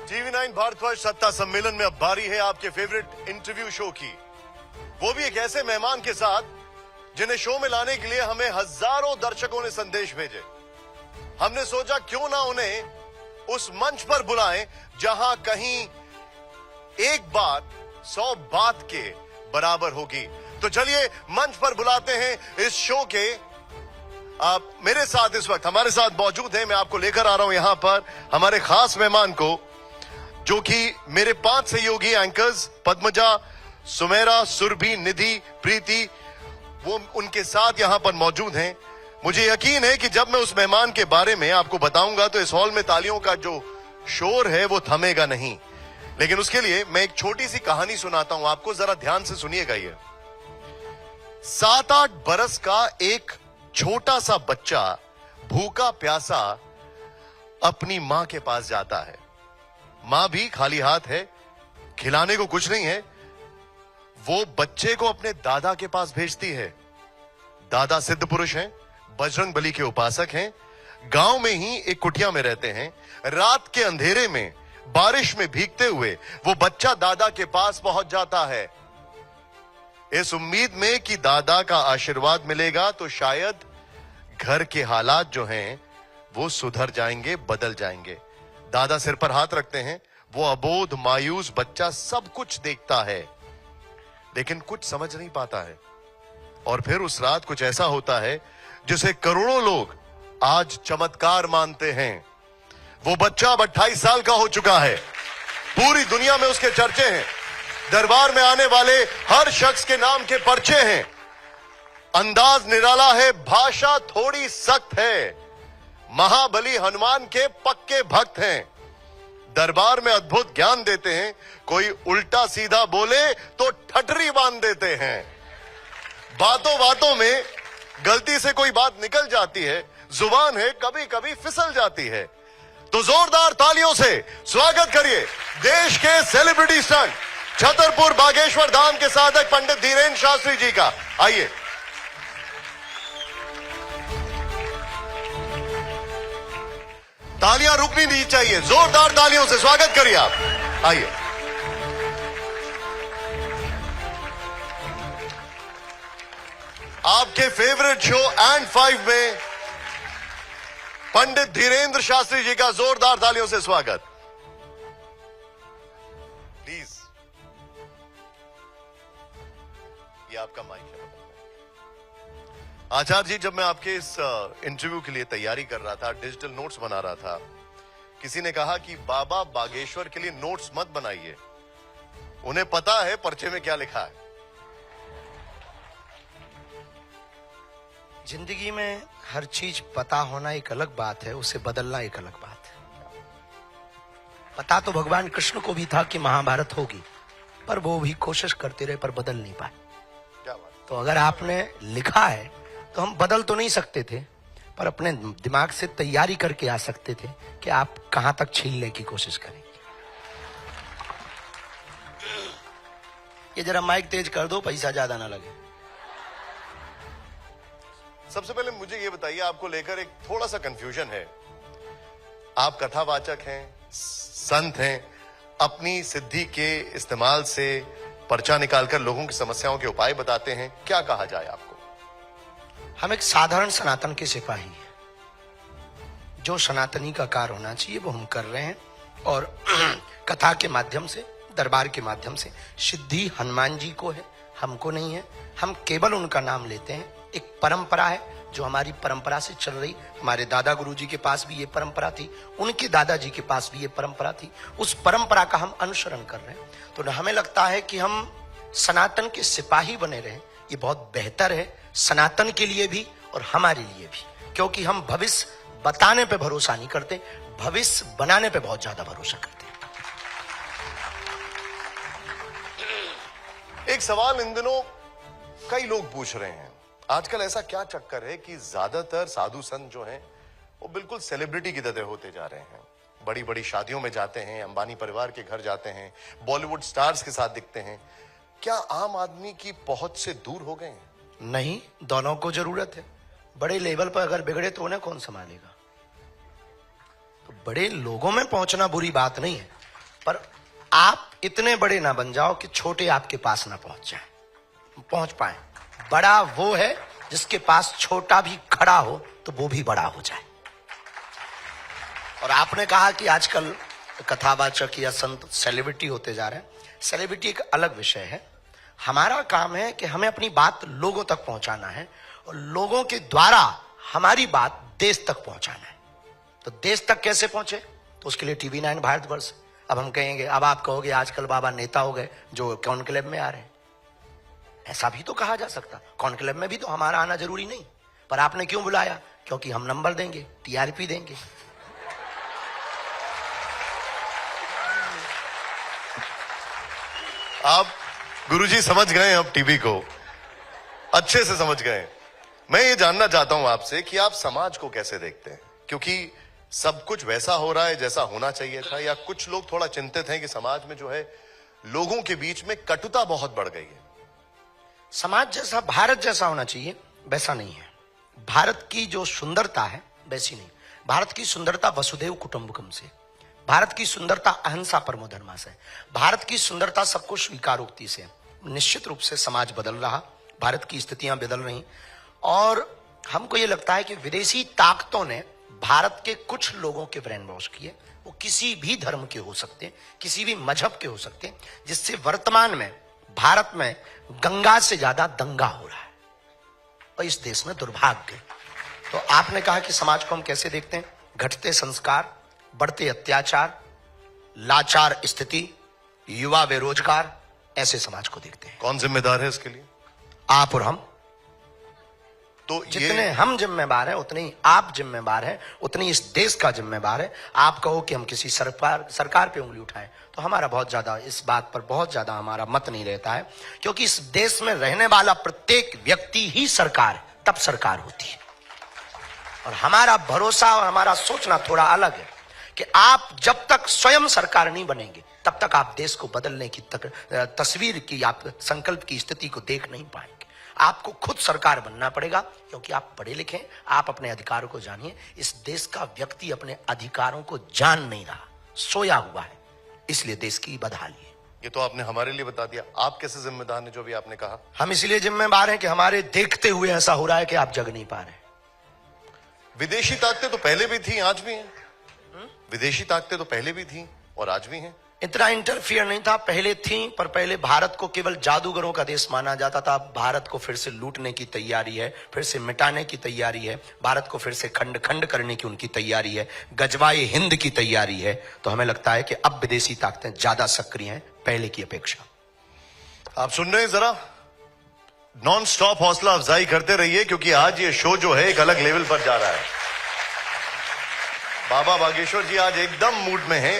TV 9 Bharatvarsh सत्ता सम्मेलन में अब बारी है आपके फेवरेट इंटरव्यू शो की, वो भी एक ऐसे मेहमान के साथ जिन्हें शो में लाने के लिए हमें हजारों दर्शकों ने संदेश भेजे। हमने सोचा क्यों ना उन्हें उस मंच पर बुलाएं जहां कहीं एक बात 100 बात के बराबर होगी। तो चलिए मंच पर बुलाते हैं इस शो के आप मेरे साथ इस वक्त हमारे साथ मौजूद हैं। मैं आपको लेकर आ रहा हूं यहां पर हमारे खास मेहमान को, जो कि मेरे 5 सहयोगी एंकर्स पद्मजा, सुमेरा, सुरभि, निधि, प्रीति, वो उनके साथ यहां पर मौजूद हैं। मुझे यकीन है कि जब मैं उस मेहमान के बारे में आपको बताऊंगा तो इस हॉल में तालियों का जो शोर है वो थमेगा नहीं। लेकिन उसके लिए मैं एक छोटी सी कहानी सुनाता हूं आपको, जरा ध्यान से सुनिएगा। ये 7-8 बरस का एक छोटा सा बच्चा भूखा प्यासा अपनी मां के पास जाता है। मां भी खाली हाथ है, खिलाने को कुछ नहीं है। वो बच्चे को अपने दादा के पास भेजती है। दादा सिद्ध पुरुष हैं, बजरंग बली के उपासक हैं, गांव में ही एक कुटिया में रहते हैं। रात के अंधेरे में बारिश में भीगते हुए वो बच्चा दादा के पास पहुंच जाता है, इस उम्मीद में कि दादा का आशीर्वाद मिलेगा तो शायद घर के हालात जो हैं वो सुधर जाएंगे, बदल जाएंगे। दादा सिर पर हाथ रखते हैं। वो अबोध मायूस बच्चा सब कुछ देखता है लेकिन कुछ समझ नहीं पाता है। और फिर उस रात कुछ ऐसा होता है जिसे करोड़ों लोग आज चमत्कार मानते हैं। वो बच्चा अब 28 साल का हो चुका है। पूरी दुनिया में उसके चर्चे हैं। दरबार में आने वाले हर शख्स के नाम के पर्चे हैं। अंदाज निराला है, भाषा थोड़ी सख्त है। महाबली हनुमान के पक्के भक्त हैं। दरबार में अद्भुत ज्ञान देते हैं। कोई उल्टा सीधा बोले तो ठठरी बांध देते हैं। बातों बातों में गलती से कोई बात निकल जाती है, जुबान है कभी कभी फिसल जाती है। तो जोरदार तालियों से स्वागत करिए देश के सेलिब्रिटी स्टंट छतरपुर बागेश्वर धाम के साधक पंडित धीरेन्द्र शास्त्री जी का। आइए। तालियां रुकनी नहीं चाहिए, जोरदार तालियों से स्वागत करिए आप। आइए। आपके फेवरेट शो एंड 5 में पंडित धीरेन्द्र शास्त्री जी का जोरदार तालियों से स्वागत। प्लीज, ये आपका माइक है। आचार्य जी, जब मैं आपके इस इंटरव्यू के लिए तैयारी कर रहा था, डिजिटल नोट्स बना रहा था, किसी ने कहा कि बाबा बागेश्वर के लिए नोट्स मत बनाइए, उन्हें पता है पर्चे में क्या लिखा है। जिंदगी में हर चीज पता होना एक अलग बात है, उसे बदलना एक अलग बात है। पता तो भगवान कृष्ण को भी था कि महाभारत होगी, पर वो भी कोशिश करते रहे पर बदल नहीं पाए। क्या बात। तो अगर आपने लिखा है तो हम बदल तो नहीं सकते थे, पर अपने दिमाग से तैयारी करके आ सकते थे कि आप कहां तक छीनने की कोशिश करेंगे। ये जरा माइक तेज कर दो, पैसा ज्यादा ना लगे। सबसे पहले मुझे ये बताइए, आपको लेकर एक थोड़ा सा कंफ्यूजन है। आप कथावाचक हैं, संत हैं, अपनी सिद्धि के इस्तेमाल से पर्चा निकालकर लोगों की समस्याओं के उपाय बताते हैं। क्या कहा जाए आपको? हम एक साधारण सनातन के सिपाही हैं। जो सनातनी का कार्य होना चाहिए वो हम कर रहे हैं। और कथा के माध्यम से, दरबार के माध्यम से सिद्धि हनुमान जी को है, हमको नहीं है। हम केवल उनका नाम लेते हैं। एक परंपरा है जो हमारी परंपरा से चल रही। हमारे दादा गुरु जी के पास भी ये परंपरा थी, उनके दादाजी के पास भी ये परंपरा थी। उस परंपरा का हम अनुसरण कर रहे हैं। तो हमें लगता है कि हम सनातन के सिपाही बने रहें, ये बहुत बेहतर है, सनातन के लिए भी और हमारे लिए भी। क्योंकि हम भविष्य बताने पे भरोसा नहीं करते, भविष्य बनाने पे बहुत ज्यादा भरोसा करते हैं। एक सवाल इन दिनों कई लोग पूछ रहे हैं, आजकल ऐसा क्या चक्कर है कि ज्यादातर साधु संत जो हैं वो बिल्कुल सेलिब्रिटी की तरह होते जा रहे हैं। बड़ी बड़ी शादियों में जाते हैं, अंबानी परिवार के घर जाते हैं, बॉलीवुड स्टार्स के साथ दिखते हैं। क्या आम आदमी की पहुंच से दूर हो गए हैं? नहीं, दोनों को जरूरत है। बड़े लेवल पर अगर बिगड़े तो उन्हें कौन संभालेगा? तो बड़े लोगों में पहुंचना बुरी बात नहीं है, पर आप इतने बड़े ना बन जाओ कि छोटे आपके पास ना पहुंच पाए। बड़ा वो है जिसके पास छोटा भी खड़ा हो तो वो भी बड़ा हो जाए। और आपने कहा कि आजकल कथावाचक या संत सेलिब्रिटी होते जा रहे हैं। सेलिब्रिटी एक अलग विषय है। हमारा काम है कि हमें अपनी बात लोगों तक पहुंचाना है और लोगों के द्वारा हमारी बात देश तक पहुंचाना है। तो देश तक कैसे पहुंचे? तो उसके लिए टीवी 9 भारतवर्ष। अब हम कहेंगे, अब आप कहोगे आजकल बाबा नेता हो गए जो कॉन्क्लेव में आ रहे हैं। ऐसा भी तो कहा जा सकता। कॉन्क्लेव में भी तो हमारा आना जरूरी नहीं, पर आपने क्यों बुलाया? क्योंकि हम नंबर देंगे, टीआरपी देंगे। आप गुरुजी समझ गए अब टीवी को, अच्छे से समझ गए। मैं ये जानना चाहता हूं आपसे कि आप समाज को कैसे देखते हैं, क्योंकि सब कुछ वैसा हो रहा है जैसा होना चाहिए था, या कुछ लोग थोड़ा चिंतित हैं कि समाज में जो है लोगों के बीच में कटुता बहुत बढ़ गई है। समाज जैसा, भारत जैसा होना चाहिए वैसा नहीं है। भारत की जो सुंदरता है वैसी नहीं। भारत की सुंदरता वसुधैव कुटुंबकम से, भारत की सुंदरता अहिंसा परमो धर्मा से, भारत की सुंदरता सबको स्वीकारोक्ति से। निश्चित रूप से समाज बदल रहा, भारत की स्थितियां बदल रही, और हमको ये लगता है कि विदेशी ताकतों ने भारत के कुछ लोगों के ब्रेन वॉश किए। वो किसी भी धर्म के हो सकते हैं, किसी भी मजहब के हो सकते हैं, जिससे वर्तमान में भारत में गंगा से ज्यादा दंगा हो रहा है और इस देश में दुर्भाग्य। तो आपने कहा कि समाज को हम कैसे देखते हैं? घटते संस्कार, बढ़ते अत्याचार, लाचार स्थिति, युवा बेरोजगार, ऐसे समाज को देखते हैं। कौन जिम्मेदार है इसके लिए? आप और हम। तो जितने हम जिम्मेवार हैं उतने ही आप जिम्मेवार हैं, उतनी इस देश का जिम्मेवार है। आप कहो कि हम किसी सरकार पे उंगली उठाएं तो हमारा बहुत ज्यादा इस बात पर बहुत ज्यादा हमारा मत नहीं रहता है, क्योंकि इस देश में रहने वाला प्रत्येक व्यक्ति ही सरकार है, तब सरकार होती है। और हमारा भरोसा और हमारा सोचना थोड़ा अलग है कि आप जब तक स्वयं सरकार नहीं बनेंगे तब तक आप देश को बदलने की तस्वीर की, आप संकल्प की स्थिति को देख नहीं पाएंगे। आपको खुद सरकार बनना पड़ेगा, क्योंकि आप पढ़े लिखे, आप अपने अधिकारों को जानिए। इस देश का व्यक्ति अपने अधिकारों को जान नहीं रहा, सोया हुआ है, इसलिए देश की बदहाली है। ये तो आपने हमारे लिए बता दिया। आप कैसे जिम्मेदार हैं जो भी आपने कहा? हम इसलिए जिम्मेदार हैं कि हमारे देखते हुए ऐसा हो रहा है कि आप जग नहीं पा रहे। विदेशी ताकतें तो पहले भी थी, आज भी हैं। विदेशी ताकतें तो पहले भी थी और आज भी हैं। इतना इंटरफियर नहीं था, पहले थी, पर पहले भारत को केवल जादूगरों का देश माना जाता था। भारत को फिर से लूटने की तैयारी है, फिर से मिटाने की तैयारी है, भारत को फिर से खंड खंड करने की उनकी तैयारी है, गजवाए हिंद की तैयारी है। तो हमें लगता है कि अब विदेशी ताकतें ज्यादा सक्रिय हैं पहले की अपेक्षा। आप सुन रहे हैं, जरा नॉन स्टॉप हौसला अफजाई करते रहिए, क्योंकि आज ये शो जो है एक अलग लेवल पर जा रहा है। बाबा बागेश्वर जी आज एकदम मूड में हैं।